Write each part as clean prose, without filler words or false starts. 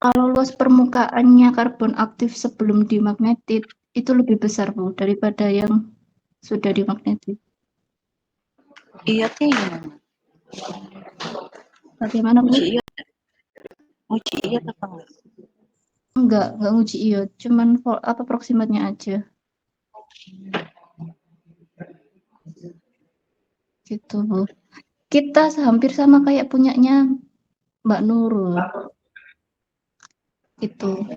Kalau luas permukaannya karbon aktif sebelum dimagnetit itu lebih besar, Bu, daripada yang sudah dimagnetit. Iya sih. Bagaimana, Bu? Uji iya apa enggak? Enggak nguji iot, cuman proximatnya aja. Gitu, Bu. Kita hampir sama kayak punyanya Mbak Nurul. Itu.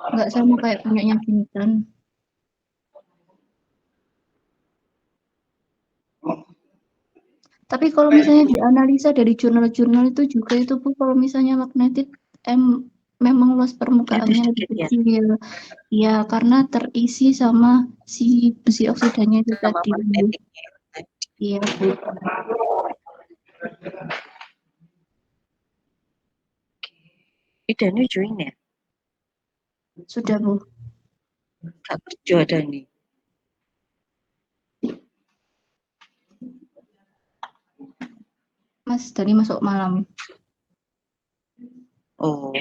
Enggak sama kayak punyanya Bintan. Tapi kalau misalnya dianalisa dari jurnal-jurnal itu juga itu, Bu, kalau misalnya magnetit memang luas permukaannya lebih kecil. Ya, karena terisi sama si besi oksidanya itu Sama tadi. magnetiknya. Iya, Bu. Dani join ya? Sudah, Bu. Gak kerja Dani. Mas Dani masuk malam. Oh.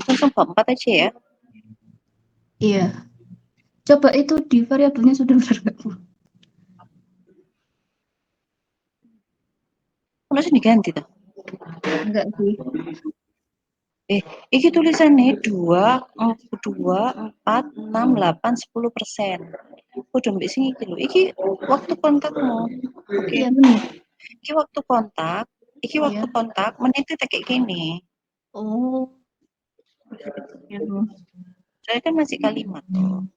Langsung bab 4 aja ya? Iya. Coba itu di variabelnya sudah benar nggak, Bu? Masih diganti tuh? Enggak sih. Iki tulisannya 2, 4, 6, 8, 10%. Udah mbak sini iki lho. Iki waktu kontakmu. Oke. Iya, benar. Iki waktu kontak. Iki waktu Iya. kontak menitnya kayak gini. Oh. Iya, Bu. Saya kan masih kalimat tuh.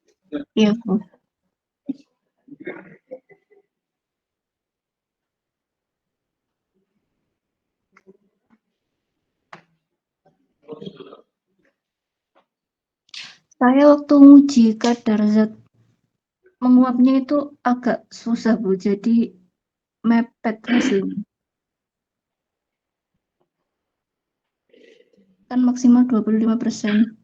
Iya, Bu. Saya waktu nguji kadar zat menguapnya itu agak susah, Bu. Jadi mepet hasilnya. Kan maksimal 25%.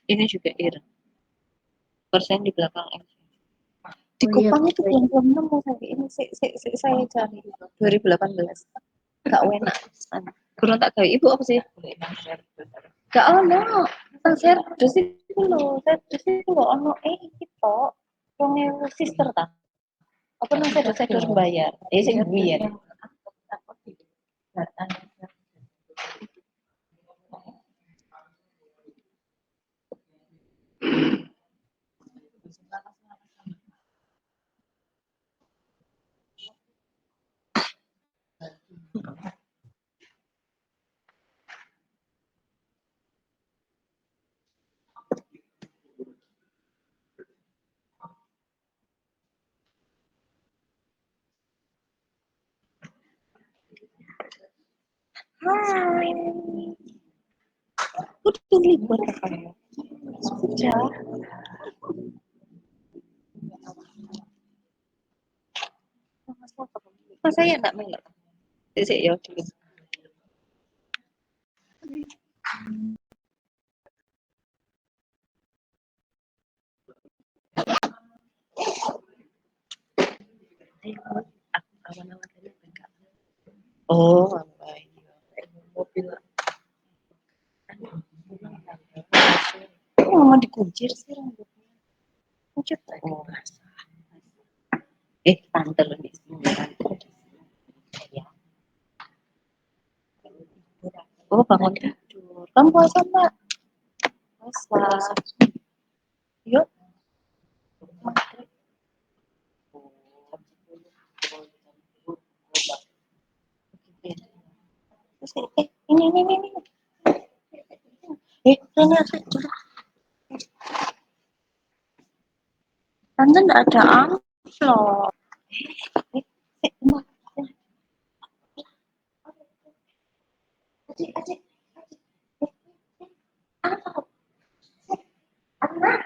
Ini juga ir. Persen di belakang X. Di Oh iya, Kupang itu belum nemu sampai ini saya cari 2018. Gak enak. Kurang tak gawe ibu apa sih? Gak ono. Share terus itu lho, terus itu lho ono kita. Wong sister ta. Apa nang saya bayar? Sing biyen. Hai. Udah libur katanya. Sudah. Mas saya enggak melek. Sik ya. Awan-awan tadi enggak. Oh, ngapain? Mobil. Mau dikuncir sih rambutnya. Kuncir oh. Tante lebih ya. Oh, bangun tidur. Kamu puasa Mbak? Puasa. Yuk. Maghrib. Ini. Ini aku dulu. Tante enggak ada amplop. Adik. Amplop. Anak.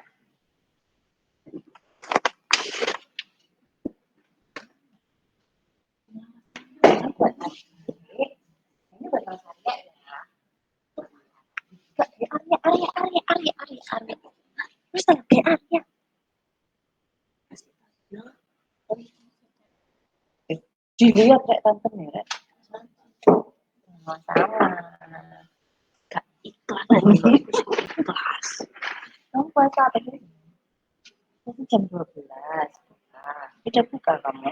Ini buat adik. Ini buat Mas Arya ya. Arya. Terus ada Arya. Dilihat kayak tante merah. Sama. Gak ikhlas lagi. Ikhlas. Kamu puasa apa sih? Itu jam 12. Udah buka kamu?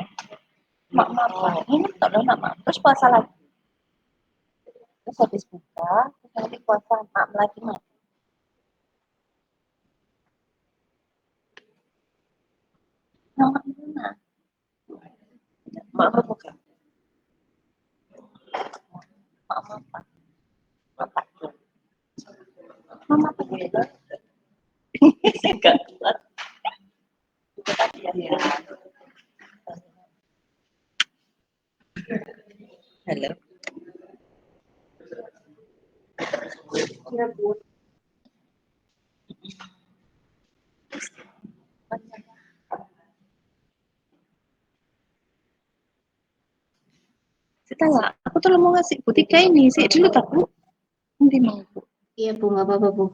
Mak. Ini tak ada mak. Terus puasa lagi. Terus habis buka, terus nanti puasa mak lagi mak. Mak mana? Mak apa buka? Mak apa? Apa? Mama apa gitu? Enggak kuat. Itu tadi ya. Halo. Ya, Bu. Setelah aku tuh mau ngasih Bu Tika ini sih dulu tak Bu. Nanti mau Bu. Iya Bu, nggak apa-apa Bu.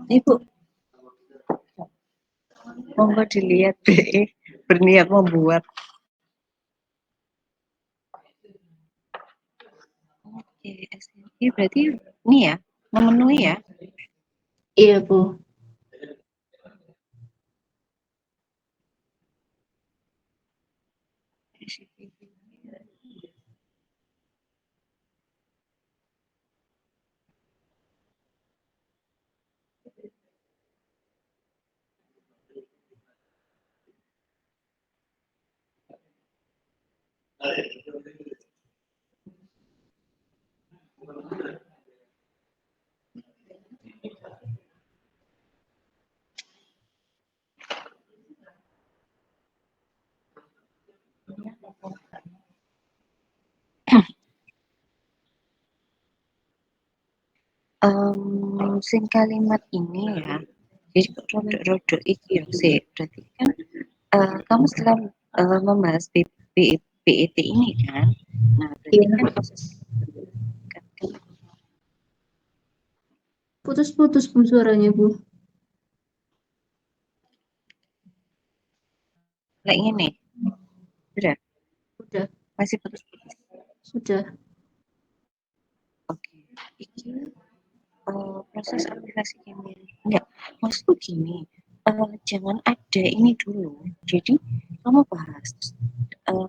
Ibu, monggo dilihat deh, berniat membuat. Oke, SNI berarti ini ya, memenuhi ya? Iya Bu. Sing kalimat ini ya, jadi rodok iki ya sih, berarti kan kamu setelah membahas PET ini kan, nah berarti Iya. kan proses Putus-putus Bu suaranya Bu. kayak ini, udah Udah, masih putus-putus. sudah. Oke, iki proses aplikasi kimia. Enggak, maksudku gini, jangan ada ini dulu. Jadi kamu bahas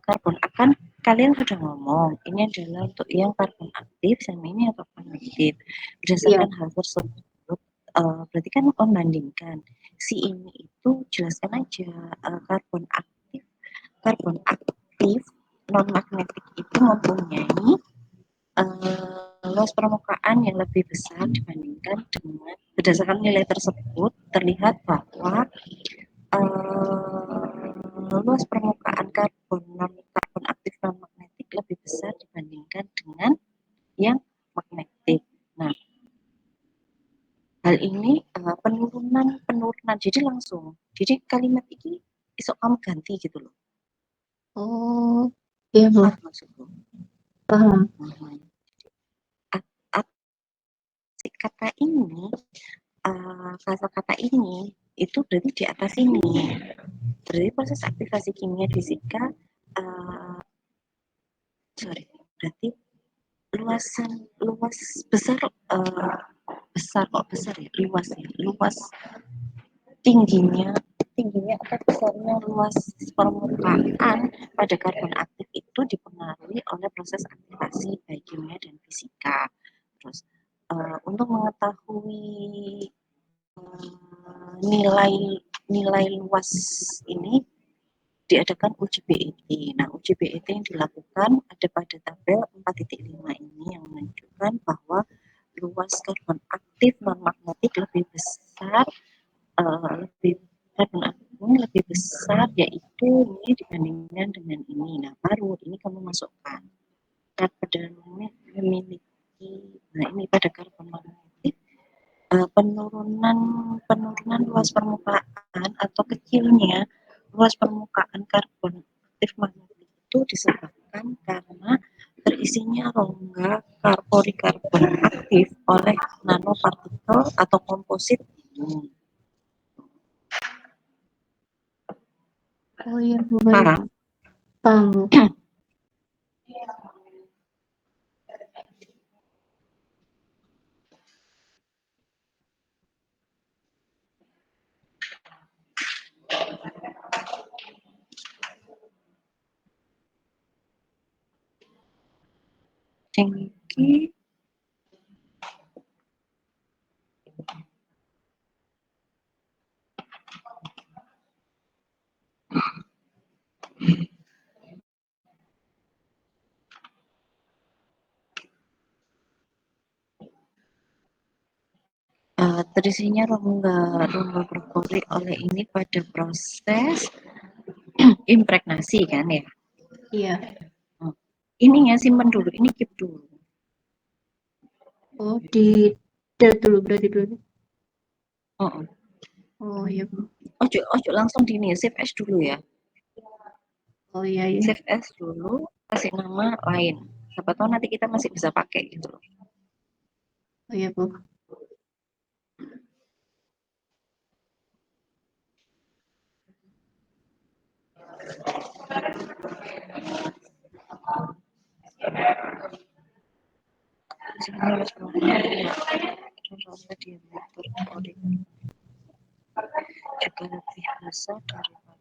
karbon akan kalian sudah ngomong ini adalah untuk yang karbon aktif sama ini yang karbon negatif. Berdasarkan hal tersebut, berarti kan membandingkan si ini itu jelaskan aja karbon aktif non magnetik itu mempunyai luas permukaan yang lebih besar dibandingkan dengan berdasarkan nilai tersebut terlihat bahwa luas permukaan karbon aktif non magnetik lebih besar dibandingkan dengan yang magnetik. Nah, hal ini penurunan jadi langsung. Jadi kalimat ini esok kamu ganti gitu loh. Oh, iya Bu. Paham maksudku? Paham. Kata ini, kata-kata ini itu berarti di atas ini. Berarti proses aktivasi kimia fisika, berarti luas besar luas tingginya atau besarnya luas permukaan pada karbon aktif itu dipengaruhi oleh proses aktivasi baik kimia dan fisika. Terus untuk mengetahui nilai luas ini diadakan uji BET. Nah, uji BET yang dilakukan ada pada tabel 4.5 ini yang menunjukkan bahwa luas karbon aktif non magnetik lebih besar, karbon aktif ini lebih besar yaitu ini dibandingkan dengan ini. Nah, baru ini kamu masukkan karbon memiliki, nah ini pada karbon magnetik penurunan luas permukaan atau kecilnya luas permukaan karbon aktif magnetik itu disebabkan karena terisinya rongga polikarbon aktif oleh nanopartikel atau komposit ini. Oh iya Bu, baik. Paham? Paham Bu. Dengki terisinya rongga berpori oleh ini pada proses impregnasi kan ya? Iya. Ini ya simpan dulu, ini keep dulu. Oh, di delete dulu berarti dulu. Oh iya Bu. Ojo langsung di ini, save as dulu ya. Oh iya. Save as dulu, kasih nama lain. Siapa tahu nanti kita masih bisa pakai gitu loh. Oh iya Bu. Juga lebih besar daripada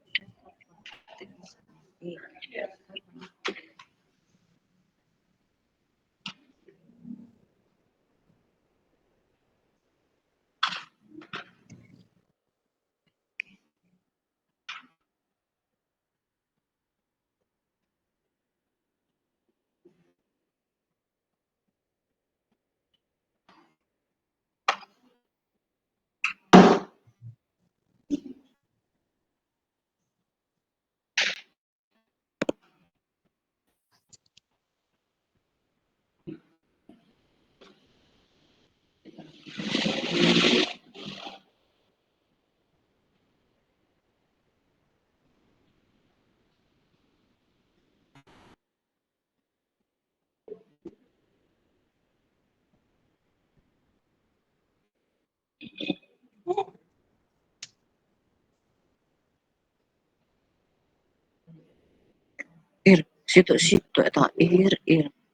situ eta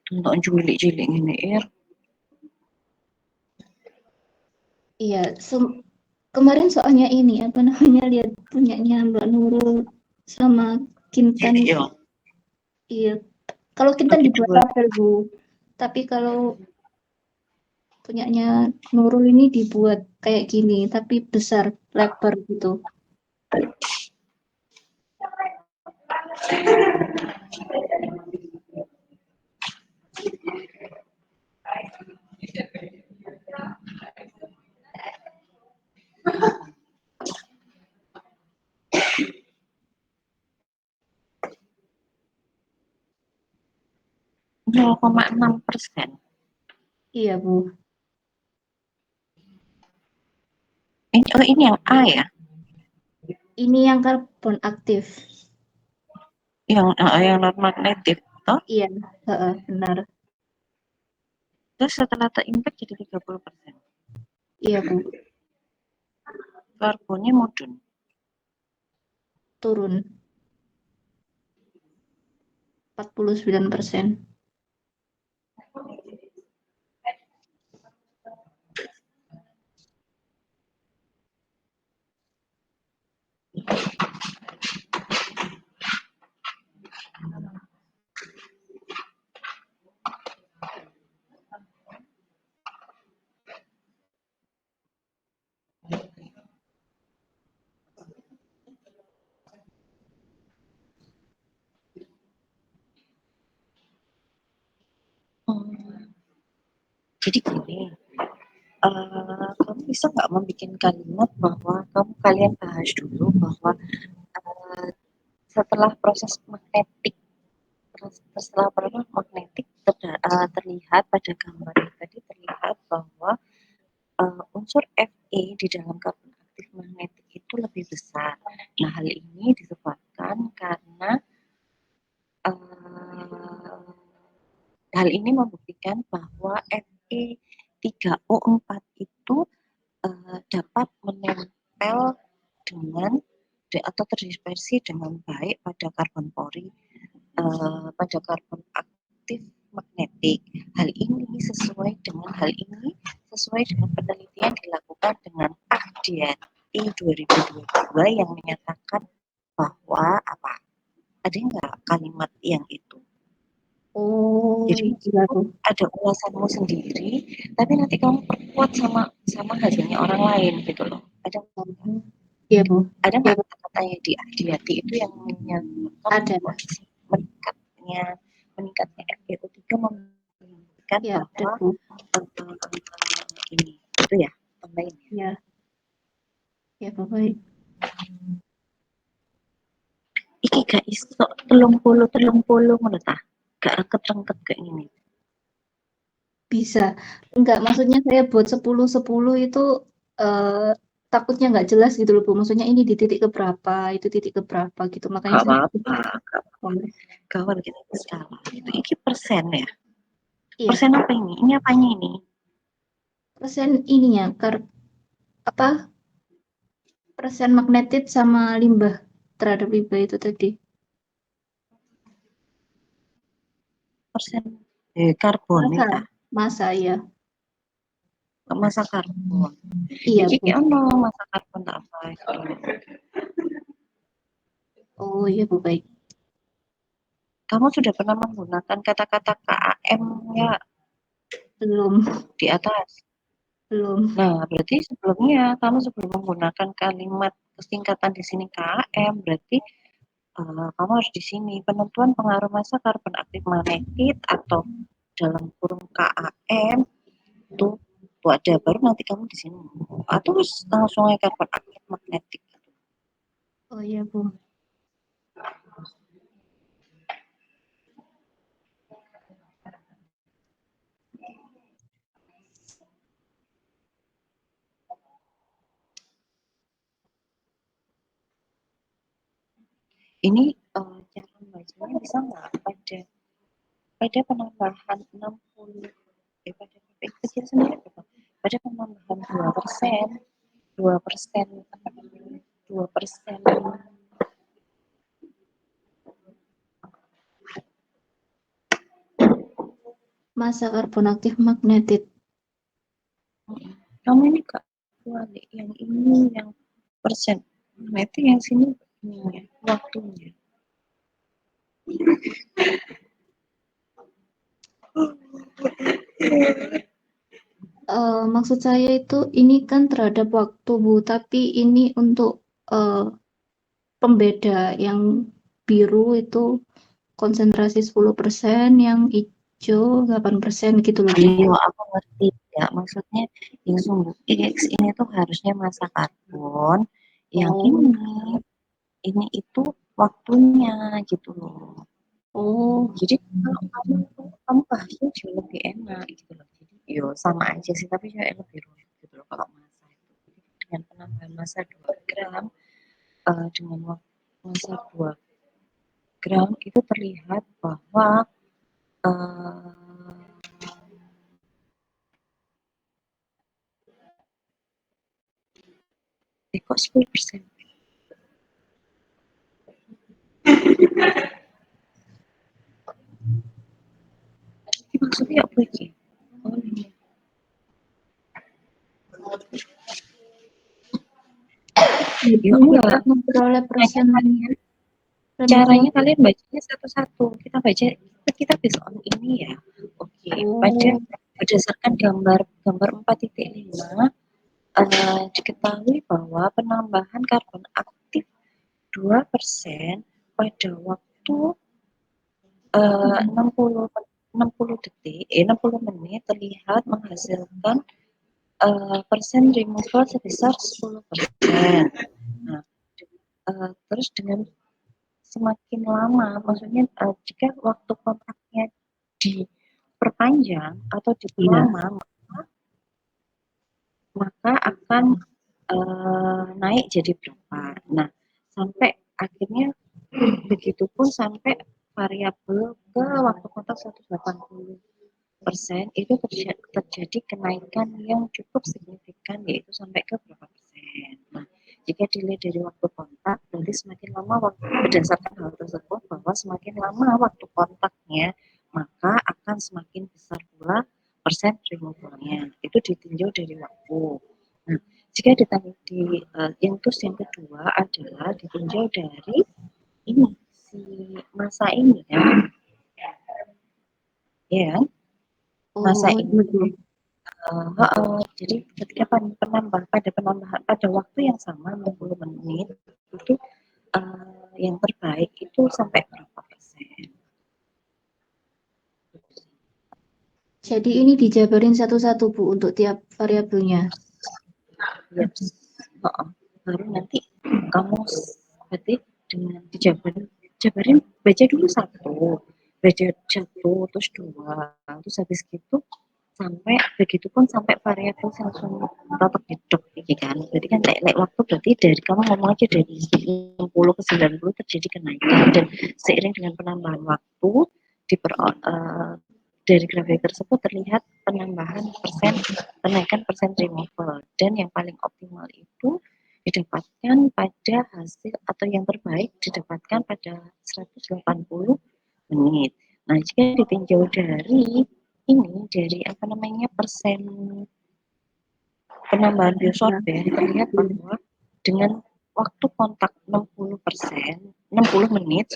tonton cilik ini Iya, kemarin soalnya ini apa namanya lihat punyanya Mbak Nurul sama Kintan. Iya. Iya, Kalau Kintan Bagi dibuat dua. tabel, Bu. Tapi kalau punyanya Nurul ini dibuat kayak gini, tapi besar, lebar gitu. Nol koma 6%. Iya, Bu. Ini yang A ya? Ini yang karbon aktif. Yang non magnetik. Toh? Iya, benar. Terus setelah terimpact jadi 30%. Iya, Bu. Karbonnya mudun. Turun 49%. Jadi gini, kamu bisa nggak membuat kalimat bahwa kalian bahas dulu bahwa setelah proses magnetik, terlihat pada gambar ini tadi terlihat bahwa unsur Fe di dalam karbon aktif magnetik itu lebih besar. Nah, hal ini disebabkan karena hal ini membuktikan bahwa Fe3O4 itu dapat menempel dengan atau terdispersi dengan baik pada karbon pori, pada karbon aktif magnetik. Hal ini sesuai dengan penelitian dilakukan dengan Ahdiati 2022 yang menyatakan bahwa apa? Ada nggak kalimat yang itu? Oh, Jadi iya, Bu. ada ulasanmu sendiri, tapi nanti kamu perkuat sama hasilnya orang lain gitu loh. Iya, Bu. Ada nggak kata-katanya di Ahdiati itu yang menyatakan Ada. bahwa meningkatnya FeO3 membuktikan Ya, ada, bahwa Bu. ini itu ya tambahin ya. Ya. Ya, Bu. Baik. Iki gak iso 30 ngono ta. Gak rengket-rengket kayak gini. Bisa. Enggak, maksudnya saya buat 10-10 itu takutnya nggak jelas gitu loh, Bu. Maksudnya ini di titik keberapa, itu titik keberapa gitu. Makanya Gak saya apa-apa. Kawan kita salah. Itu iki persen ya. iya, Persen apa ini? Ini apanya ini? persen ininya apa? Persen magnetit sama limbah terhadap limbah itu tadi. Persen karbon Masa, nih ta. masa ya. Masa karbon. Iya, Iki Bu. ono masa karbon tak apa. Oh, iya, Bu, baik. Kamu sudah pernah menggunakan kata-kata KAM ya Belum, di atas? belum. Nah, berarti sebelumnya kamu sebelum menggunakan kalimat singkatan di sini KAM, berarti kamu harus di sini penentuan pengaruh massa karbon aktif magnetit atau dalam kurung KAM itu ada baru nanti kamu di sini atau langsung aja karbon aktif magnetik. Oh, iya, Bu. Ini cara membacanya bisa nggak pada penambahan 60 pada titik kecil sendiri pada penambahan 2% Massa karbon aktif magnetit. kamu ini kak balik yang ini yang persen berarti yang sini ini ya, waktunya Maksud saya itu ini kan terhadap waktu Bu, tapi ini untuk pembeda yang biru itu konsentrasi 10%, yang hijau 8% gitu loh Bu. Iya, aku ngerti ya. Maksudnya yang sumbu X ini tuh harusnya masa karbon, yang Oh, ini itu waktunya gitu loh. oh, Jadi kalau kamu bahasnya jauh lebih enak gitu loh. Jadi yo sama aja sih, tapi jauh lebih rumit gitu loh kalau masa itu. Jadi dengan penambahan masa 2 gram dengan masa 2 gram itu terlihat bahwa eh, kok 10%. Ini maksudnya apa sih? Oh, ini. Ya Ibu enggak. memperoleh persen Caranya removal. kalian bacanya satu-satu. Kita based on ini ya. Oke, Oh, berdasarkan gambar 4.5 diketahui bahwa penambahan karbon aktif 2% pada waktu 60 60 detik, 60 menit terlihat menghasilkan persen removal sebesar 10%. Nah, terus dengan semakin lama, maksudnya jika waktu kontaknya diperpanjang atau iya. diperlama, maka akan naik jadi berapa. Nah, sampai akhirnya begitupun sampai variabel ke waktu kontak 180% itu terjadi kenaikan yang cukup signifikan, yaitu sampai ke berapa persen. Nah, jika dilihat dari waktu kontak, berarti semakin lama waktu, berdasarkan hal tersebut bahwa semakin lama waktu kontaknya, maka akan semakin besar pula persen removalnya. Itu ditinjau dari waktu. Nah, jika ditambah yang kedua adalah ditinjau dari ini si masa ini ya, ya masa Oh, ini. betul. Jadi ketika penambahan pada waktu yang sama 60 menit itu yang terbaik itu sampai berapa persen? Jadi ini dijabarin satu-satu Bu untuk tiap variabelnya. Yes. Baru nanti kamu berarti dengan jabarin baca dulu baca satu terus dua, terus habis gitu sampai begitupun sampai variabel langsung dapat hidup gitu kan. Berarti kan lek waktu berarti dari kamu ngomong aja dari 60 ke 90 terjadi kenaikan, dan seiring dengan penambahan waktu dari grafik tersebut terlihat kenaikan persen removal, dan yang paling optimal itu didapatkan pada hasil atau yang terbaik didapatkan pada 180 menit. Nah, jika ditinjau dari ini dari apa namanya persen penambahan biosorber, terlihat bahwa dengan waktu kontak 60 menit,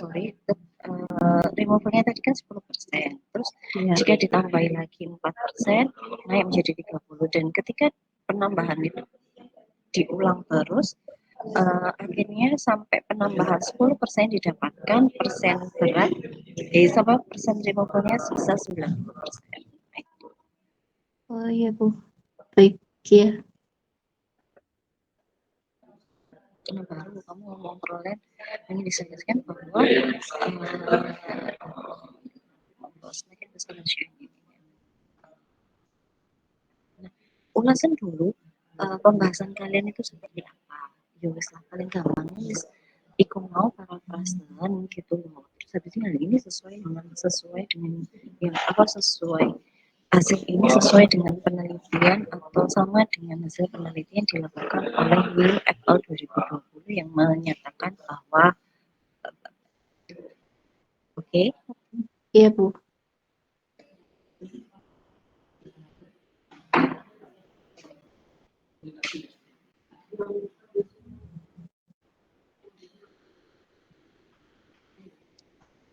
removalnya tadi kan 10%. Terus Iya. jika ditambahi lagi 4%, naik menjadi 30. Dan ketika penambahan itu diulang terus, akhirnya sampai penambahan 10% didapatkan persen berat, sama persen removalnya sebesar 90%. Oh iya Bu. Baik ya. Baru kamu ngomong perolehan, ini disampaikan bahwa semakin besar rasionya. Nah, ulasan dulu pembahasan kalian itu seperti apa? Ya wis lah, paling gampang wis iku mau parafrasean gitu loh. Terus habis ini sesuai dengan yang apa sesuai hasil ini sesuai dengan penelitian atau sama dengan hasil penelitian dilakukan oleh Will et al. 2020 yang menyatakan bahwa oke, Iya Bu.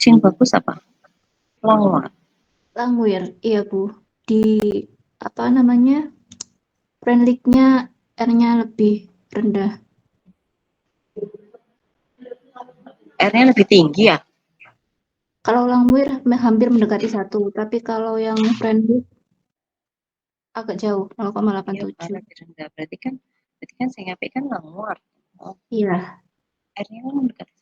sing bagus apa? Long one. Langwir, iya Bu. Di apa namanya? Friendly-nya R-nya lebih rendah. R-nya lebih tinggi ya? Kalau Langwir hampir mendekati 1, tapi kalau yang friendly agak jauh, Iya, malah 0,87. lebih rendah. Berarti kan saya ngapain kan Langwar. Oh, Iya, R-nya kan mendekati.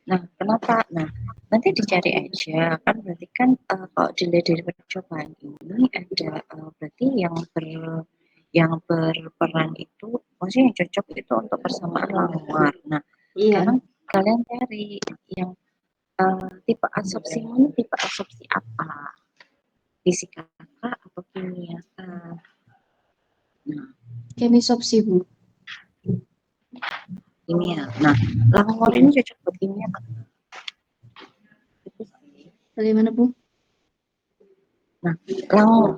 Nah, kenapa? Nah, nanti dicari aja kan berarti kan kalau dilihat dari percobaan ini ada berarti yang berperan itu maksudnya yang cocok itu untuk persamaan Langwar. Nah, iya. sekarang kalian cari yang tipe absorpsi ini tipe absorpsi apa? Fisika kah atau kimia kah? Nah, Kemisopsi Bu. kimia. Nah, Langwar ini cocok buat kimia kan? Itu sih. Bagaimana Bu? Nah,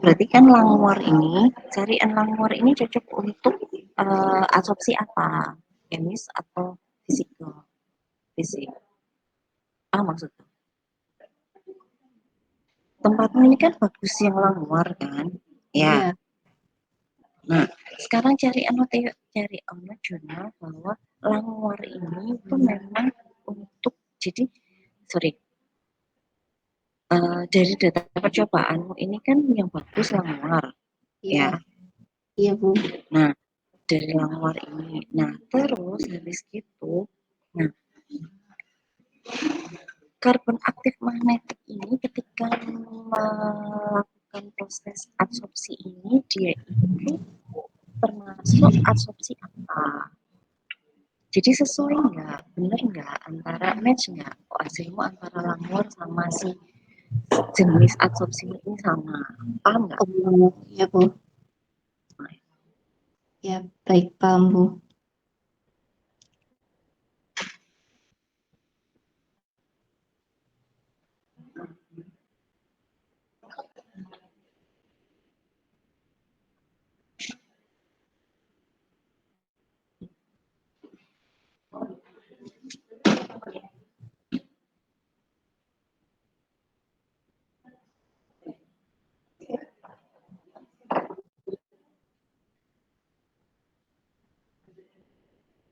berarti kan Langwar ini, carian Langwar ini cocok untuk absorpsi apa? Kemis atau fisika? Fisik. Ah, maksudnya. Tempatmu ini kan bagus yang Langwar kan? Ya. Iya. Nah, sekarang cari jurnal bahwa Langwar ini tuh memang untuk jadi sorry dari data percobaanmu ini kan yang bagus Langwar Iya. ya. Iya Bu. Nah, dari Langwar ini. Nah, terus habis itu, nah, karbon aktif magnetik ini ketika melakukan proses absorpsi ini dia itu termasuk absorpsi apa? Jadi sesuai nggak, bener nggak antara match nggak? Oh, hasilmu antara Langwar sama si jenis absorpsi ini sama, paham nggak? Oh, iya Bu. Ya, baik paham Bu.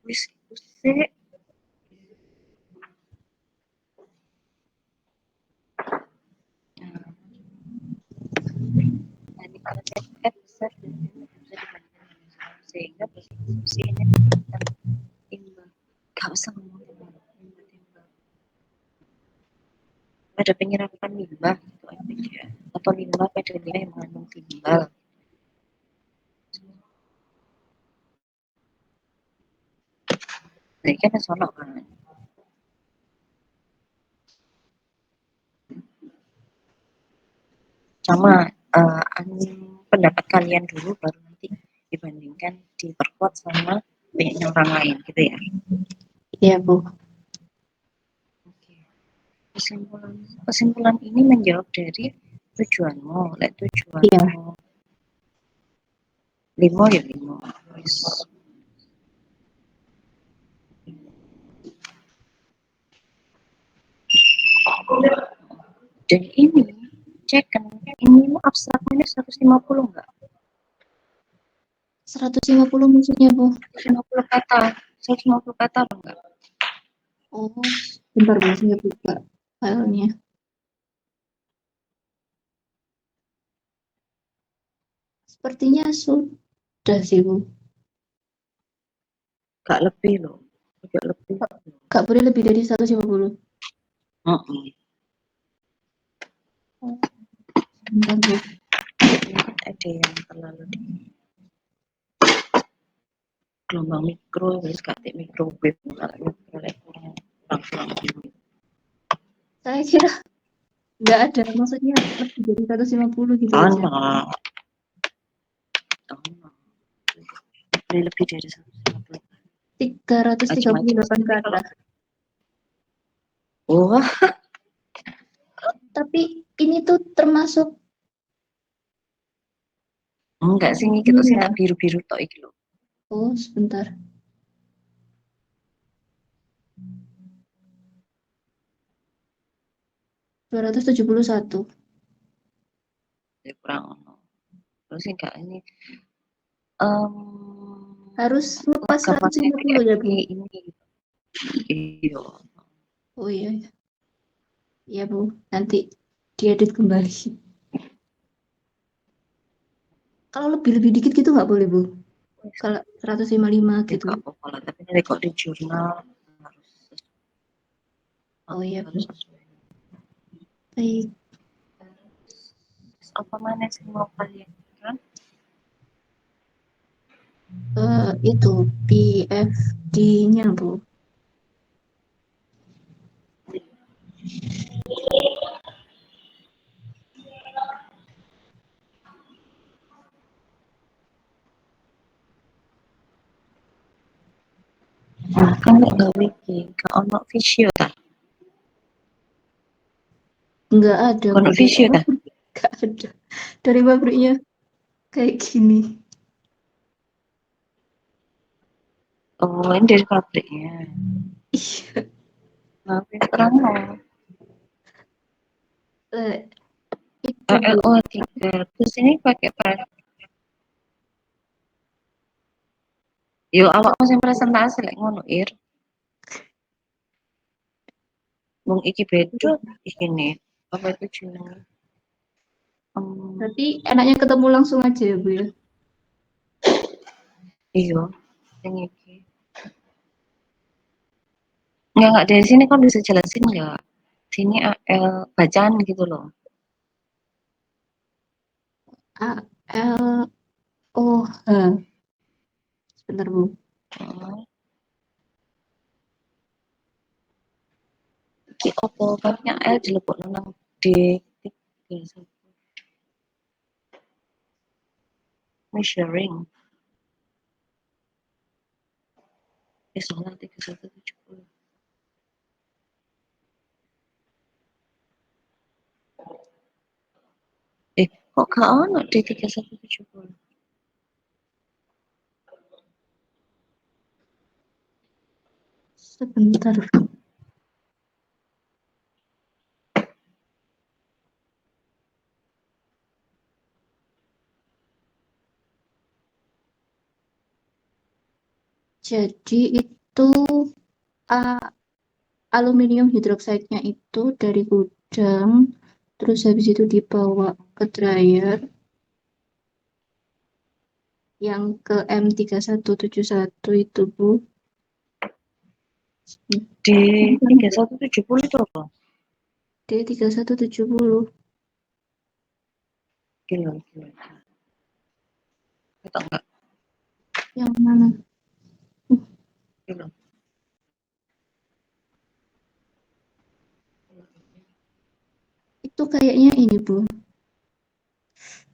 Wis, sih. Tadi kalau kan besar bisa dibandingkan sehingga posisi ini imbang. Gak usah ngomong timbal. Ada penyerapan limbah gitu aja atau limbah pada nilai yang mengandung timbal. Jadi kan sono kan. Sama pendapat kalian dulu baru nanti dibandingkan diperkuat sama banyaknya orang lain gitu ya. Iya Bu. Oke. Kesimpulan ini menjawab dari tujuanmu. Iya. Tujuanmu limo ya limo. Wis. Dan ini cekan ini abstraknya 150 enggak? 150 maksudnya Bu. 150 kata. 150 kata apa enggak? Oh, bentar Bu, saya buka filenya. Sepertinya sudah sih Bu. Enggak lebih loh. Enggak lebih. Gak boleh lebih dari 150. Oh, bentar Bu. Mungkin ada yang terlalu di gelombang mikro, terus kayak microwave, kalau microwave kurang kurang. Saya kira nggak ada, maksudnya lebih dari 150 gitu aja. Anak, lebih dari 150. 338 kata. Wah, Tapi ini tuh termasuk enggak sih ini kita sih ya. biru-biru tok iki lho. Oh, sebentar. 271. Ya kurang ono. Terus enggak ini Harus ngepas kapasitas 150 ya, Bu? ini gitu. Iya. Oh iya. Iya, Bu. Nanti diedit kembali. Kalau lebih dikit gitu nggak boleh, Bu? Kalau 155 Ya gitu. nggak apa-apa lah, tapi nanti kok di jurnal harus Oh iya, Bu. sesuai. Baik. Terus apa mana sih mau kalian kan? Itu PFD-nya, Bu. Kan nggak wiki, nggak ono visio ta? Nggak ada, Bu. Ono visio ta? Nggak ada. Dari pabriknya kayak gini. Oh ini dari pabriknya. Iya. Nah, terang mau. Itu, Bu. LO 3. Terus ini pakai apa? Yo awak masih presentasi lek ngono ir. Wong iki beda iki nih. Apa itu jenenge? Berarti enaknya ketemu langsung aja ya, Bu ya? Iya, yang iki. Nggak dari sini kan bisa jelasin nggak? Sini AL bacaan gitu loh. ALOH. Sebentar, Bu. Hmm. Iki opo banyak L dilebokno nang D. Measuring. Salah 3170. Kok gak ono di 3170? Sebentar, Bu. Jadi itu aluminium hidroksida itu dari gudang, terus habis itu dibawa ke dryer yang ke M3171 itu, Bu. Di 3170 itu apa? D3170. Gila. Kita enggak Yang mana? gila. Itu kayaknya ini, Bu.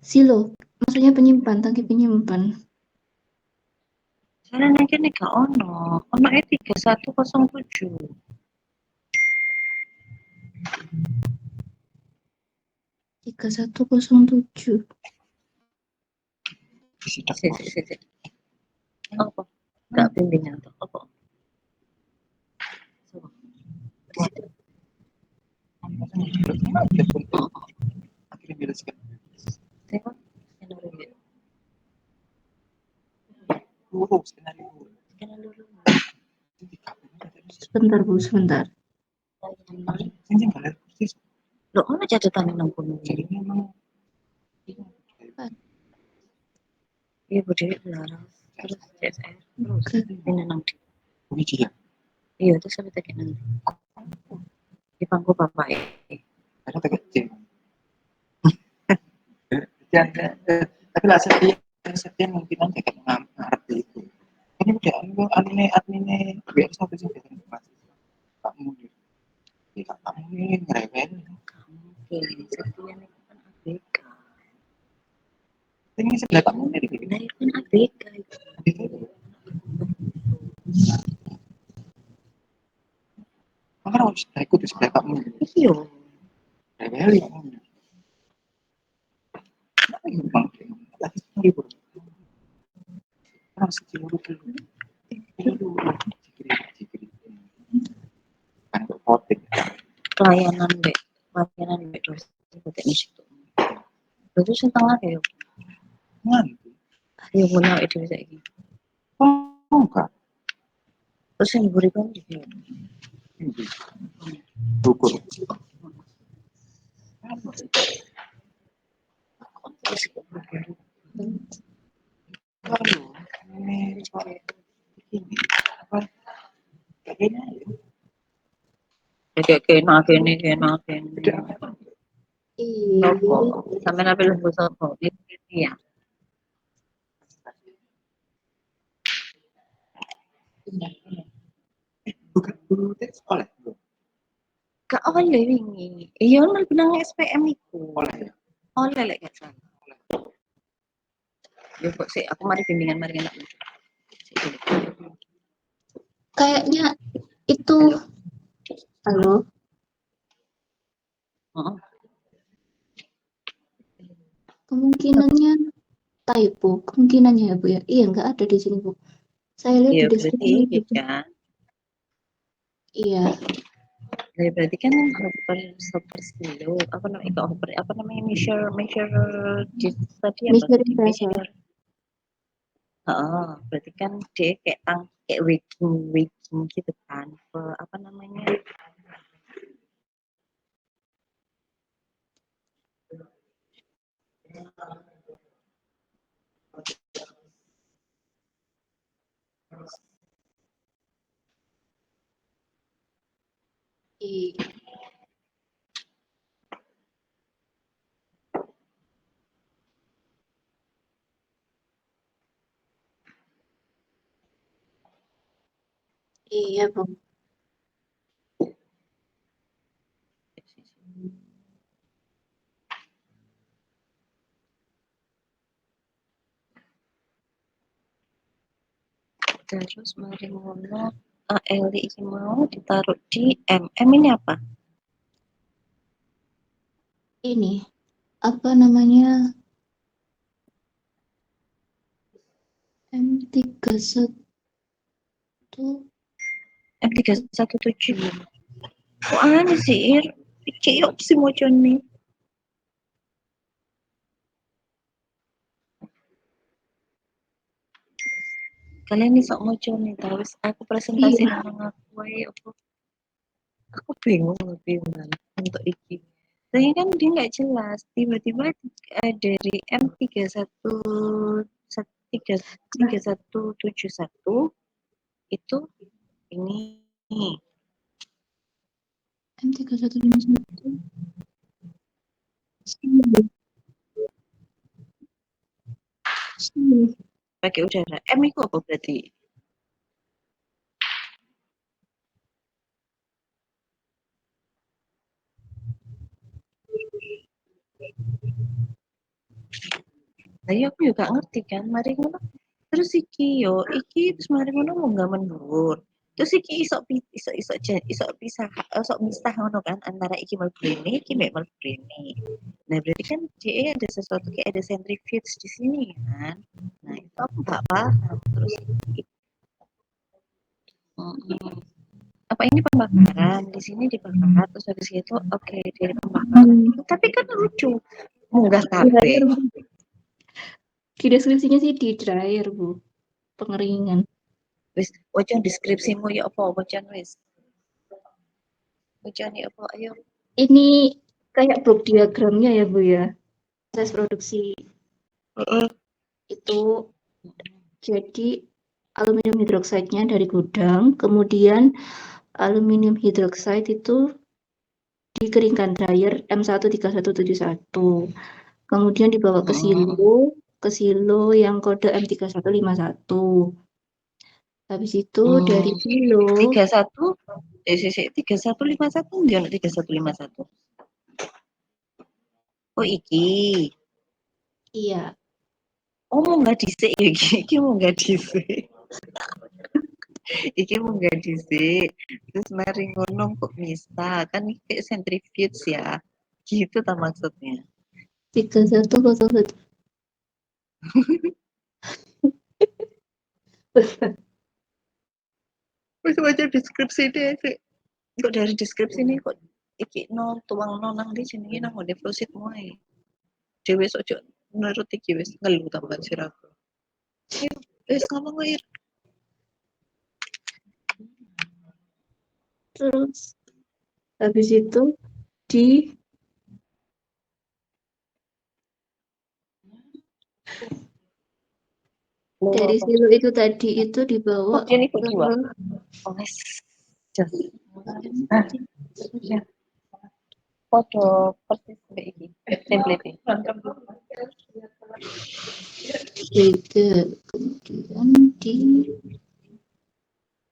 Silo. Maksudnya penyimpan, tangki penyimpan. Soalnya nanti nih gak ono. Ono 3107. 3107. Sik. Apa? Gak bimbingan tuh. Apa? Tengok. Sebentar, Bu, sebentar. Loh, ono catatan nang kono. Iya, berdiri larang. Terus CSR. Terus ini nang iya, terus sampai tadi nanti. Di pangku bapak ya. Tapi lah Septian mungkin nanti kayak ngerti itu. Ini udah adminnya biar sampai sampai Pak Munir. Iya, Pak Munir ngerewen. Oke, Septian itu kan ABK. Ini sebelah Pak Munir gitu. Nah, itu kan ABK itu. Makanya harus ikut di sebelah Pak Munir. Iya. Reweli Pak Munir. Kenapa ini Bang? Lagi libur. Harus dulu. Jikiri. Kan untuk voting. Pelayanan deh. makanan mek dosen kok situ. Terus sing tengah ya Nganti. yo ngono itu saiki. Oh, enggak. Terus yang buri kan iki. Ini. Ukur. Terus kok buri. Aduh, ini kok ini apa? Kayaknya Kayak kena. tidak apa. Iya, Sopo? Sampe nape lembu sopo? Ini ya. Bukan guru tes sekolah. Gak oleh wingi. Iya nang benang SPM iku. Sekolah ya. Oleh lek gak salah. Yo kok sih aku mari bimbingan mari enak. kayaknya itu. Halo. Heeh. Kemungkinannya typo, kemungkinannya ya Bu ya. Iya, nggak ada di sini Bu. Saya lihat Iya di berarti deskripsi iki gitu. kan. Iya, Ya, berarti kan hopper skill apa namanya measure tadi apa tadi measuring pressure. measure. Berarti kan dia kayak weighing gitu kan. Apa namanya? Iya, iya Bu. Terus mari ngono AL iki mau ditaruh di MM ini apa? Ini apa namanya M31 M317. Kok aneh sih, Ir? Iki yuk sih mocone. Kalian iso mocone ta wis aku presentasi iya nang aku wae opo. Aku bingung lebih mana untuk iki. Saya kan dia nggak jelas, tiba-tiba dari M31 3171 itu ini M3151 pakai udara. M itu apa berarti? Nah, iya, aku juga ngerti kan, mari ngono. Terus iki terus mari ngono mau nggak mendur. Terus iki iso misah ngono kan antara iki mlebu rene, iki mek mlebu rene. Nah, berarti kan dia ada sesuatu kayak ada centrifuge di sini kan. Nah, itu aku nggak paham. Terus mm, apa ini pembakaran? Di sini dibakar terus habis itu oke dari pembakaran. Tapi kan lucu. Munggah kabeh. dryer Bu. Di deskripsinya sih di dryer Bu, pengeringan. Wis, wajan deskripsimu ya apa? Wajan wis. Wajan ya apa? Ayo. Ini kayak blok diagramnya ya Bu ya. Proses produksi itu jadi aluminium hidroksida dari gudang, kemudian aluminium hidroksida itu dikeringkan dryer M13171. Kemudian dibawa ke silo yang kode M3151. Habis itu dari silo 31 3151 dia 3151. Oh iki. iya, Oh munggah dhisik ya iki munggah dhisik. Iki munggah dhisik. Terus mari ngono kok bisa kan iki kayak centrifuge ya. Gitu ta maksudnya. 3101. Wis baca deskripsi deh sih. Kok dari deskripsi ini kok iki no tuang no nang di jenenge nang deposit muai. Dhewe sok ojo menurut iki wis ngelu tambah siraku. Wis ngomong wae. Terus habis itu di dari silu itu tadi itu dibawa Kemudian ibu ke jiwa. Oh, wes. Jas. Ya. Foto persis kayak ini. Template. Wiki, kemudian di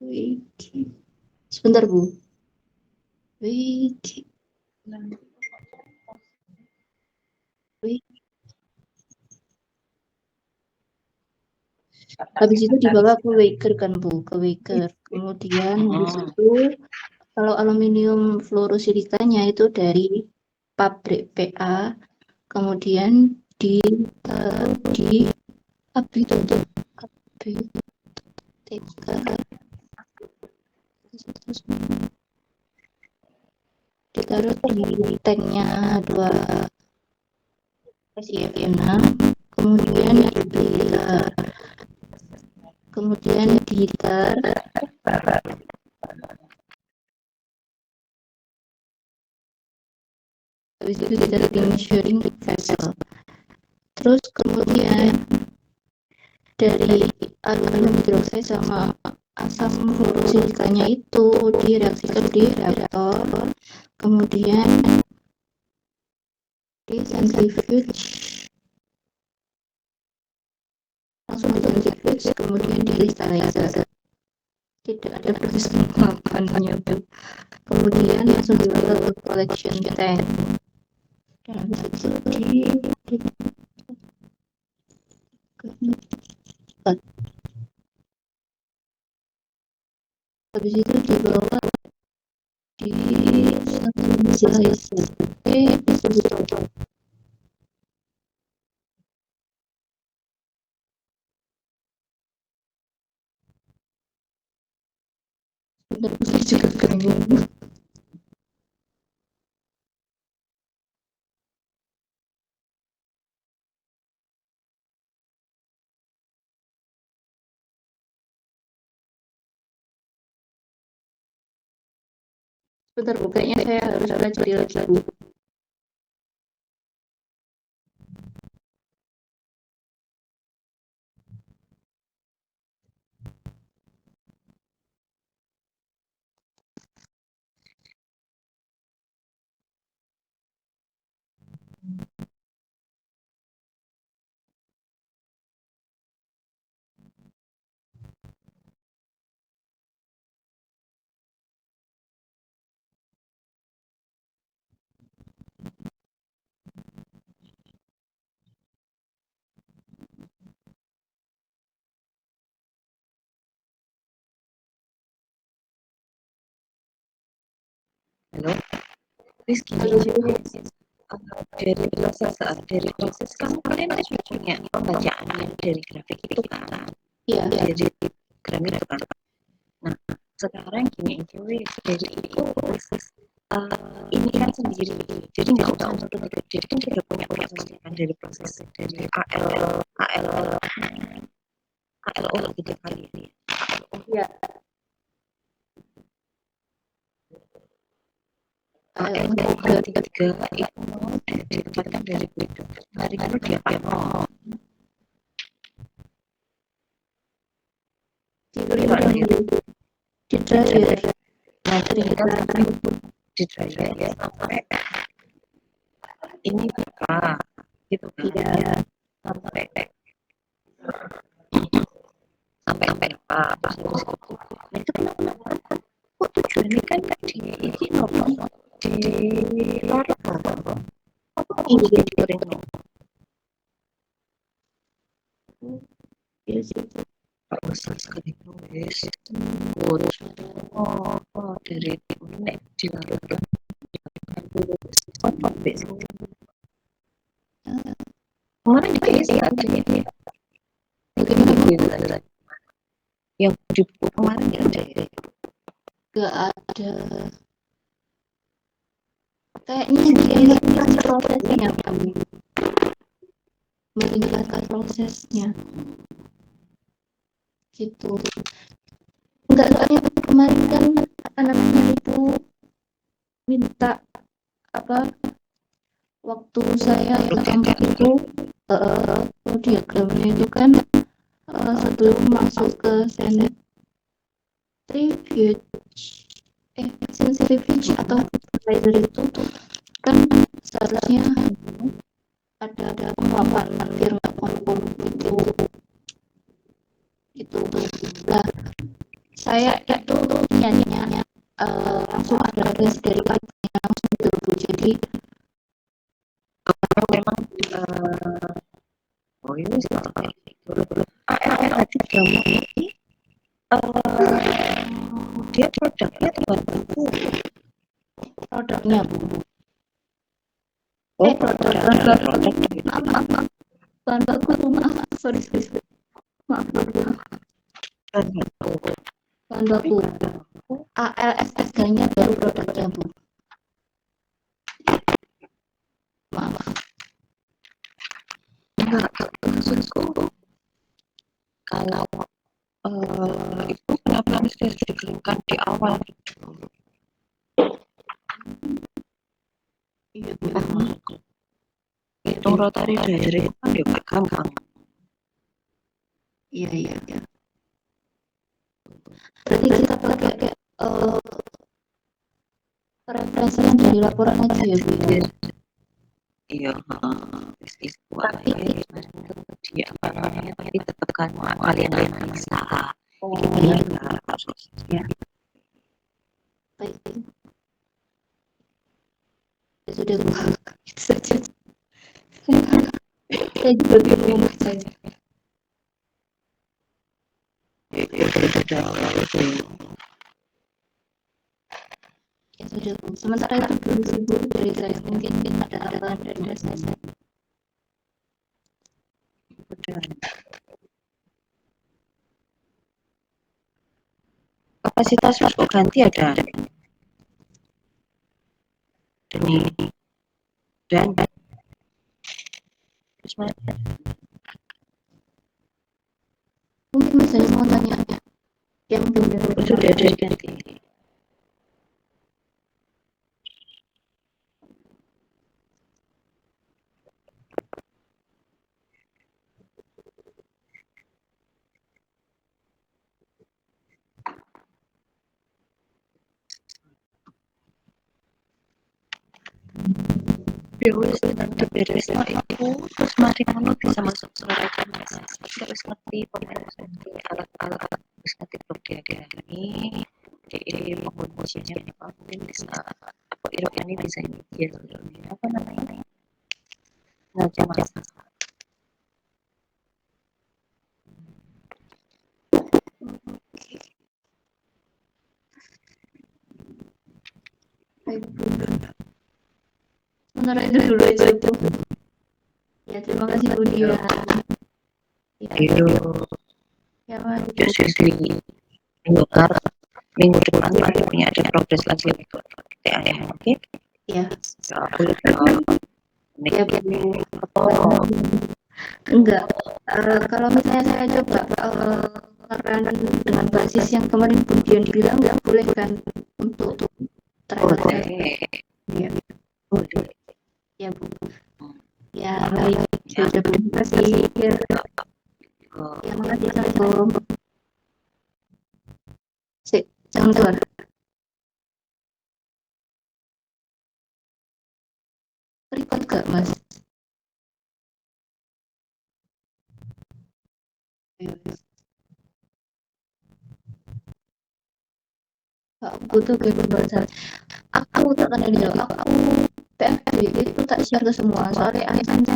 Wiki. Sebentar Bu. Wiki. Habis itu dibawa ke Waker kan Bu, ke Waker. Kemudian habis itu kalau aluminium fluorosilikanya itu dari pabrik PA, kemudian di apa itu ditaruh di tanknya 2 SIF6, kemudian dibilar, kemudian dihitar, habis itu ditaruh di measuring vessel. Terus kemudian dari aluminium hidroksida sama asam fluorosilikanya itu direaksikan di reaktor, kemudian di centrifuge, langsung di centrifuge, kemudian di sterilizer. Tidak ada proses pengemapannya Bu. Kemudian langsung dibawa ke collection tank. Dan habis itu habis itu dibawa di sterilizer. Bentar, saya juga bingung. Bentar Bu, kayaknya saya harus pelajari lagi Bu. Halo. Wis gini aja wis. Dari proses kamu kalian kan punya pembacaan yang dari grafik itu kan. Iya. Dari grafik itu kan. Nah, sekarang gini aja wis dari itu proses ini kan sendiri. Jadi nggak usah untuk itu. Jadi kan sudah punya proses kan dari proses dari ALO gitu kali ini. Iya. ALO 3 itu didapatkan dari itu. Hari itu dia pakai di dryer. Nah, tinggal sampai di dryer ya sampai ini buka gitu kan. Iya. Sampai apa terus nah itu kenapa kok tujuannya kan nggak di ini di keluarga apa Iya. digoreng Iya sih. Pak usah sekali nulis dari nek di keluarga apa besok kemarin di KS ada ini bagaimana yang di buku kemarin nggak ada ya Gak ada. kayaknya meningkatkan prosesnya kamu, meningkatkan prosesnya gitu. Enggak, soalnya kemarin kan apa namanya itu minta apa waktu saya ke kampus itu diagramnya itu kan sebelum masuk ke centrifuge atau laser itu kan seharusnya ada penguapan firma gitu. Nah, saya itu niatnya langsung ada tes dari kampusnya langsung gitu Bu. Jadi memang oh ini sih kayak gitu. Berarti kamu ini dia produknya bukan itu. produknya Bu. Produk Bahan baku rumah, sorry. Maaf Bu. Bahan baku ALSS-nya baru produknya Bu. Maaf. enggak maksudku kalau itu kenapa mesti dikeluarkan di awal gitu. Iya Bu. Hitung rotary diary itu kan juga gampang. Iya. Berarti kita pakai referensi yang dari laporan aja ya Bu ya. Iya, itu aja dia apa namanya tapi tetap kan kalian bisa. Iya. Prosesnya. Baik. Ya sudah Bu. Itu saja. Saya juga bingung bacanya. Ya sudah Bu. Sementara itu dulu sih Bu dari saya mungkin ada tambahan dari saya. Kapasitas pupuk ganti ada ini dan terus Mungkin saya mau tanya yang sudah ada diganti. Beres beres itu terus mari kamu bisa masuk selesaikan terus ngerti alat-alat terus ngerti dia ini penguncinya apa mungkin bisa apa ini bisa ini apa namanya macam sementara itu dulu aja Bu. Ya terima kasih Bu Dia. itu Ya mari. jadi minggu depan baru punya ada progres lagi untuk TAM oke Ya. ini Enggak. Kalau misalnya saya coba ngeran dengan basis yang kemarin Bu Dian bilang nggak boleh kan untuk trial test. Ya. boleh Ya Bu. Ya baik. Sudah terima kasih. Ya. Ya makasih Assalamualaikum. Jangan keluar. Record gak Mas? Aku tuh kayak berbahasa. Aku tak akan jawab. Aku PFB itu tak share ke semua. Soalnya ASN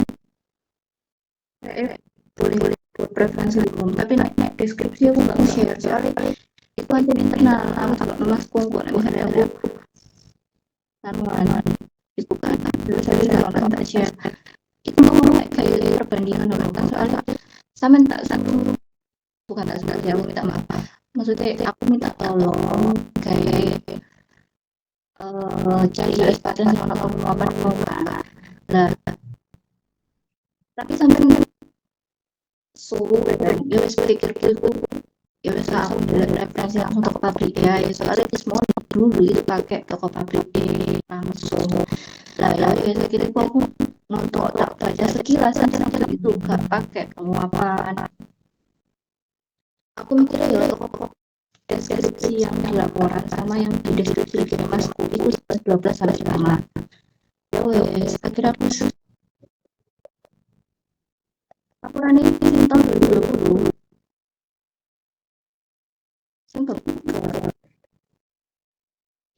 boleh preferensi umum. Tapi naik deskripsi aku nggak share. Soalnya itu aja internal. Aku juga lemas kok. Misalnya aku taruhan itu kan. Terus saya tidak akan tak share. Itu mau kayak perbandingan kan. Soalnya sama tak satu. Bukan tak suka sih. Aku minta maaf. Maksudnya aku minta tolong kayak cari US patent sama pengumuman mau kan lah, tapi sampai suruh US pikir itu ya wes lah, aku udah referensi langsung ke pabrik ya soalnya itu semua dulu itu pakai toko pabrik langsung lah ya kira kok aku nonton tak baca sekilas aja gitu gak pakai penguapan. Aku mikirnya ya toko deskripsi yang di laporan sama yang di deskripsi di masku itu 12 sampai sama ya wes akhirnya laporan ini tahun 2020 sing kebuka.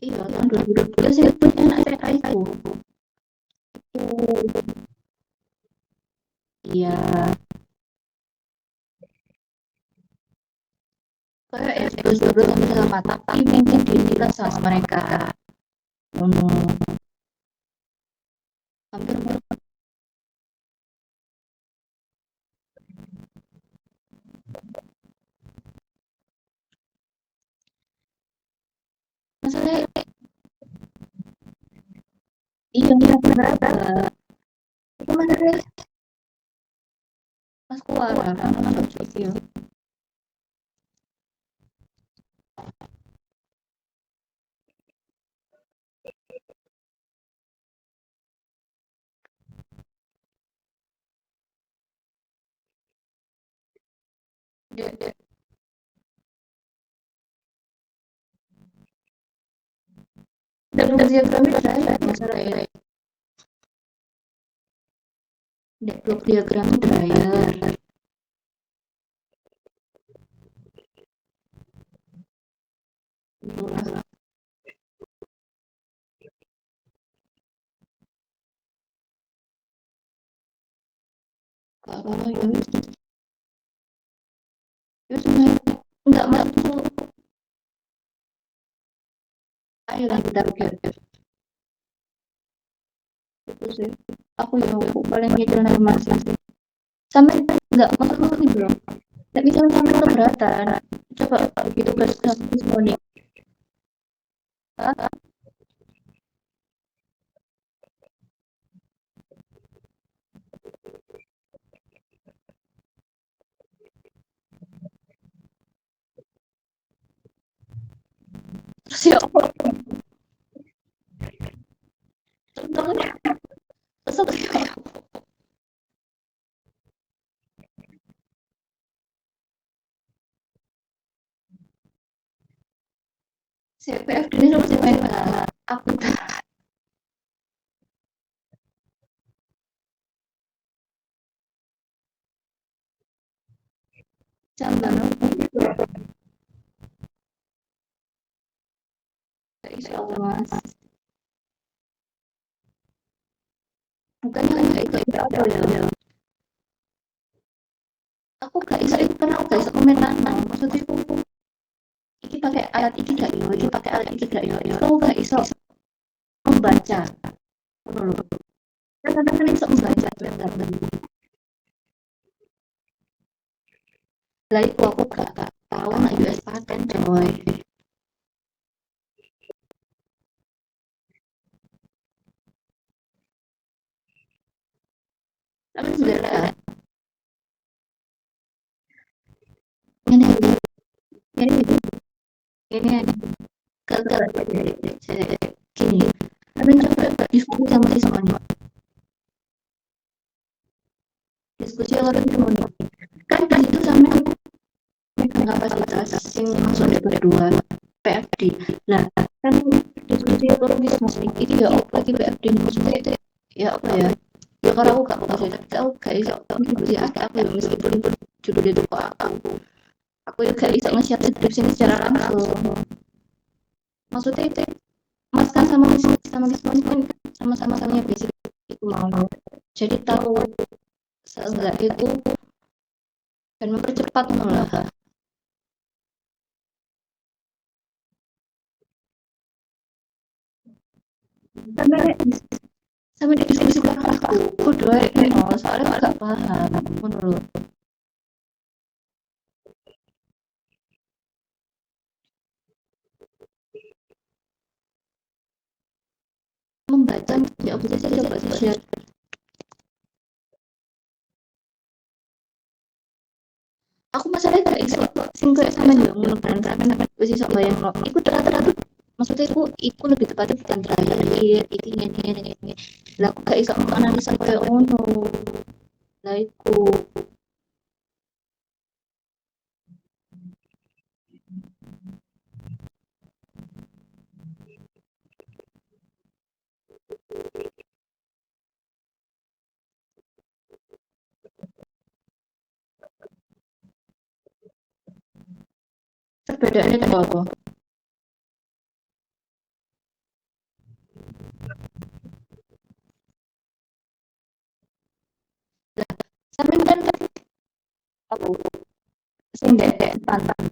Iya, tahun 2020 saya punya anak TK itu. Iya, kayak ya 2012 sampai sama tapi mungkin dinilai sama mereka. Hampir masalahnya iya berapa? Itu masalahnya pas keluar kan nonton video. Dan kerja kami saya masalah ini. Develop diagram dryer. Kalau ya nggak masuk. Ayo lah kita pikir. Itu sih. Aku yang paling mikir masih sampai nggak masuk gitu loh. Nggak bisa sampai keberatan. Coba begitu berstatus nih. Terus ya terus CPF ini harus main aku jangan insya Allah mas bukannya nggak itu apa ya aku gak bisa itu karena aku gak bisa komen lanang maksudnya aku iki pakai alat iki gak yo iki pakai alat iki gak yo aku gak bisa membaca dulu karena kan bisa membaca lah itu aku gak tahu nak US patent coy tapi sebenarnya ini ini ini gagal gini tapi coba diskusi sama siswanya diskusi sama siswanya kan di situ sama megang kapasitas yang masuk dari dua PFD nah kan diskusi ekonomis musik itu ya apa lagi PFD maksudnya itu ya apa ya ya kalau aku gak mau saya tahu gak bisa diskusi aku ya meskipun itu judulnya itu kok aku juga bisa nge-share deskripsi secara langsung maksudnya itu mas kan sama Gisman kan sama-sama yang basic itu mau jadi tahu seenggak itu dan mempercepat malah sampai di diskusi aku doa soalnya nggak paham menurut Aku masalahnya gak iso sing koyo sampean yo ngono kan sampean wis iso bayangno iku rata-rata maksudnya iku lebih tepatnya bukan terakhir iki ngene lah aku gak iso menganalisa koyo ngono lah iku perbedaannya kan apa sampean kan apa sing dek pantang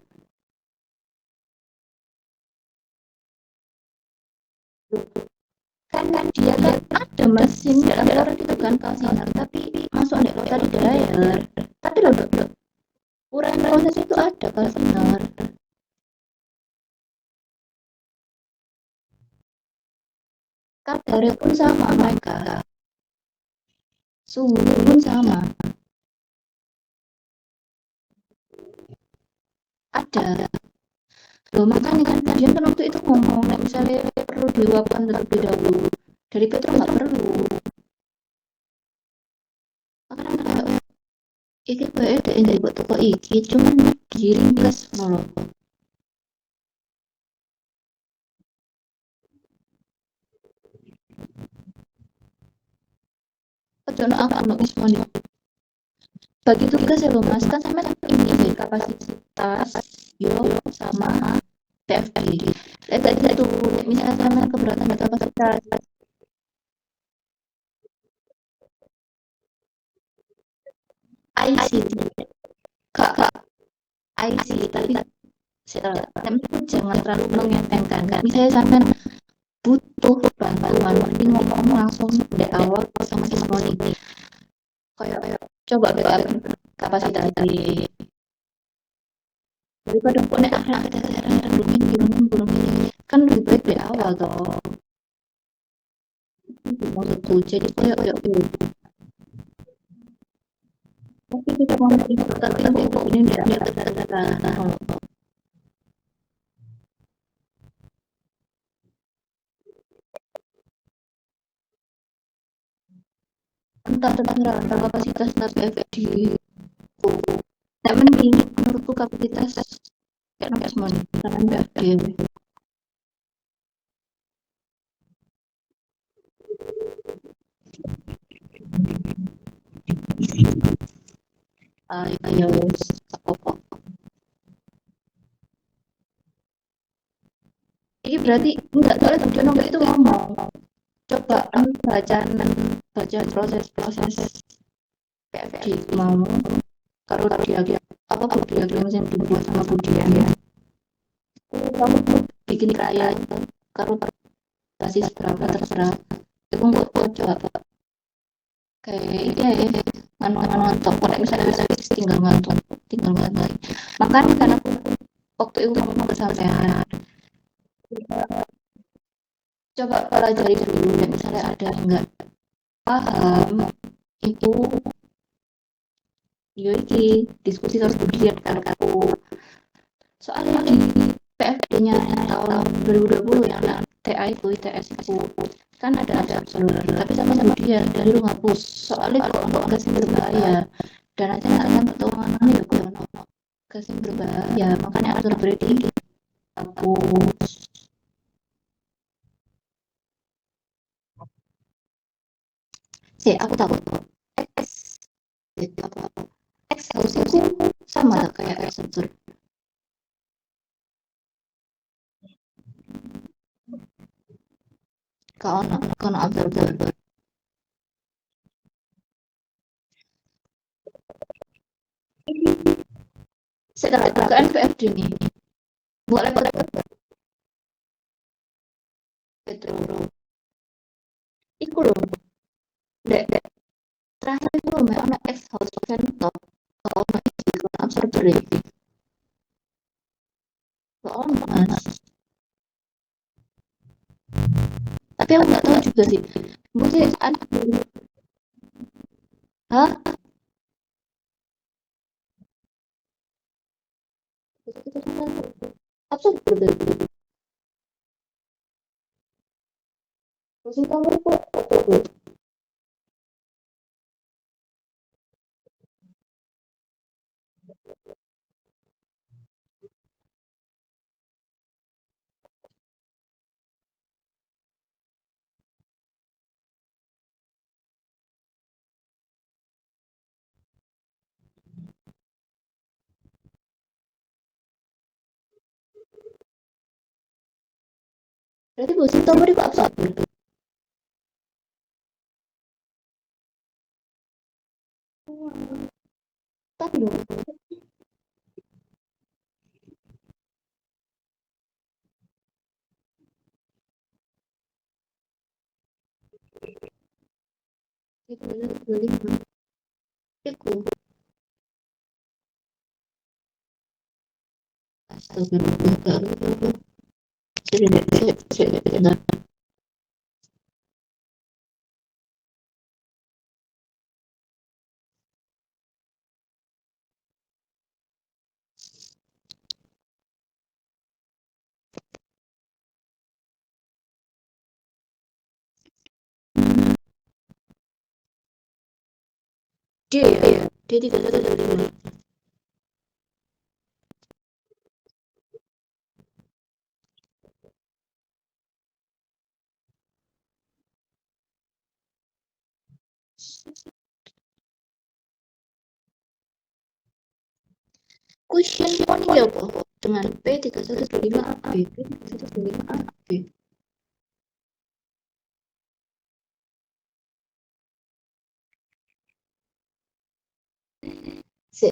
kan dia kan ada mesin dalam orang itu kan kalsinar tapi masuk di kota di daerah tapi loh kurang proses itu ada kalsinar kadarnya pun sama mereka suhu pun sama ada loh makanya kan kajian kan waktu itu ngomong misalnya perlu diluapkan terlebih dahulu dari Petro nggak perlu karena iki bae dek dari buat toko iki cuman diringkas ngono Pedono aku ono wis bagi tugas ya loh mas kan sampai ini kapasitas yo sama TFD tadi itu misalnya sama keberatan data kapasitas IC kak IC tapi itu jangan terlalu mengentengkan kan misalnya sampai butuh bantuan mending ngomong langsung dari awal sama si Moni kayak coba backup kapasitas daripada kok nek ada belum ini kan lebih baik dari awal toh maksudku jadi kayak tapi kita mau tapi ini tidak ada entah tentang rata kapasitas tapi efek di tak mending menurutku kapasitas kayak nggak semuanya karena nggak ada ayo apa ini berarti enggak tahu itu Jono itu ngomong coba baca proses PFD mau kalau dia apa diagram yang dibuat sama Budian ya kamu bikin kaya kalau basis berapa terserah itu nggak coba kayak ya ngantuk kalau misalnya bisa tinggal ngantuk makanya karena waktu itu ngomong ke sampean coba pelajari dulu ya misalnya ada nggak paham itu yoi diskusi terus kemudian kan aku soalnya di PFD-nya tahun 2020 yang TA itu ITS itu kan ada absolut tapi sama dia dari lu ngapus soalnya kalau nggak gas yang berbahaya dan nanti akan pertolongan ya bukan gas yang berbahaya makanya absolut berarti hapus sih aku takut X apa X itu sama kayak absolut kalau observer setelah bukaan PFD nih boleh betul iku loh dek terakhir itu loh anak X house center kalau masih kalau observer kalau mas tapi aku nggak tahu juga sih mungkin ada hah absen berarti. Posisi kamu kok apa? Berarti posisi kamu di absen berarti. Tapi dong. Itu benar beli. Iku. Astagfirullah. Sudah. Dia ya, dia 3125. Question point-nya apa? Dengan P3125AB. P3125AB. Si.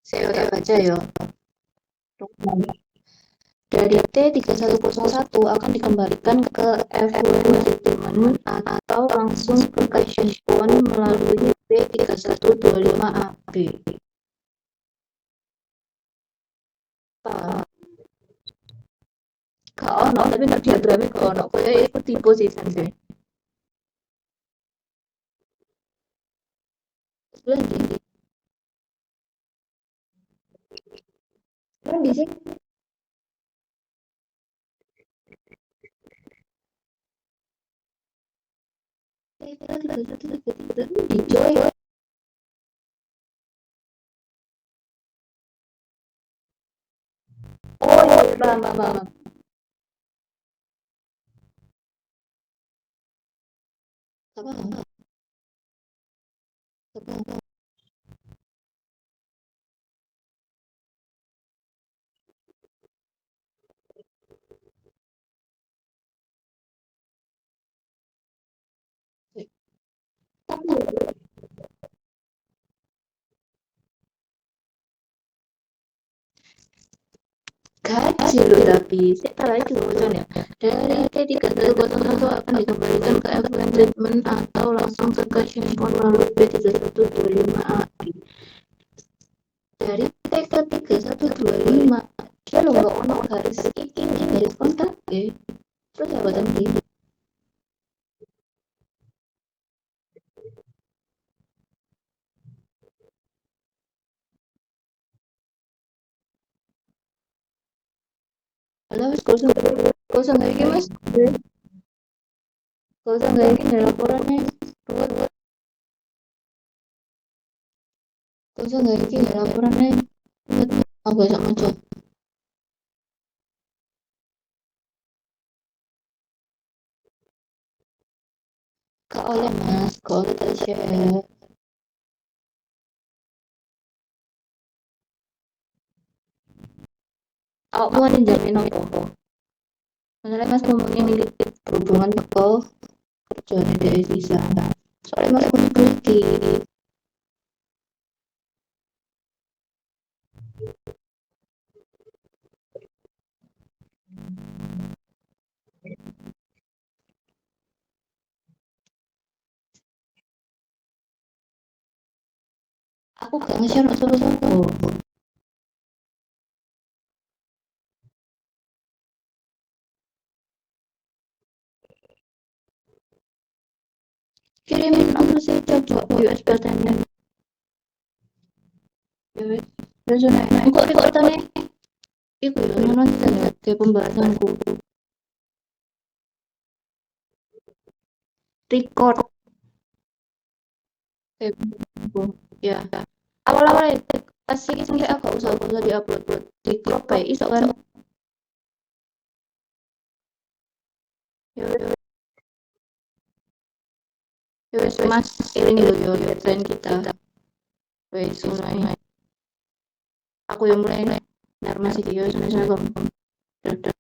Saya baca ya. Dari T3101 akan dikembalikan ke F1 statement atau langsung ke question point melalui P3125AB. Kak ono, tapi nggak diagramnya kak ono. Kayak itu tipe sih sensei. Sebelah di. Kan di sini. Di joy. Oh iya, paham. Apa? Gaji loh tapi setelah itu bocornya dari T3101 akan dikembalikan ke F1 treatment atau langsung ke question point melalui P3125A. Dari T ke 3125 dia lo nggak ono garis ini garis kontak ya terus apa tadi halo kosong lagi mas kosong lagi nih laporannya kosong lagi nih laporannya aku sama cok kak oleh mas kak oleh share Awakmu ada jamin apa? Misalnya Mas ngomongnya nih berhubungan teko kerjaan dari sisa. Soalnya Mas punya lagi. Aku gak nge-share sapa-sapa. Kirimin apa sih coba USB nya. Ya wes. Terus nek kok recordane iku ya ngono ke pembahasanku. Record ya. Awal-awal asik sampai aku usah diupload di crop ae iso kan. Ya wes Mas ini lho yo deadline kita. Wes mulai. Aku yang mulai. Benar Mas iki yo Assalamualaikum. Dadah.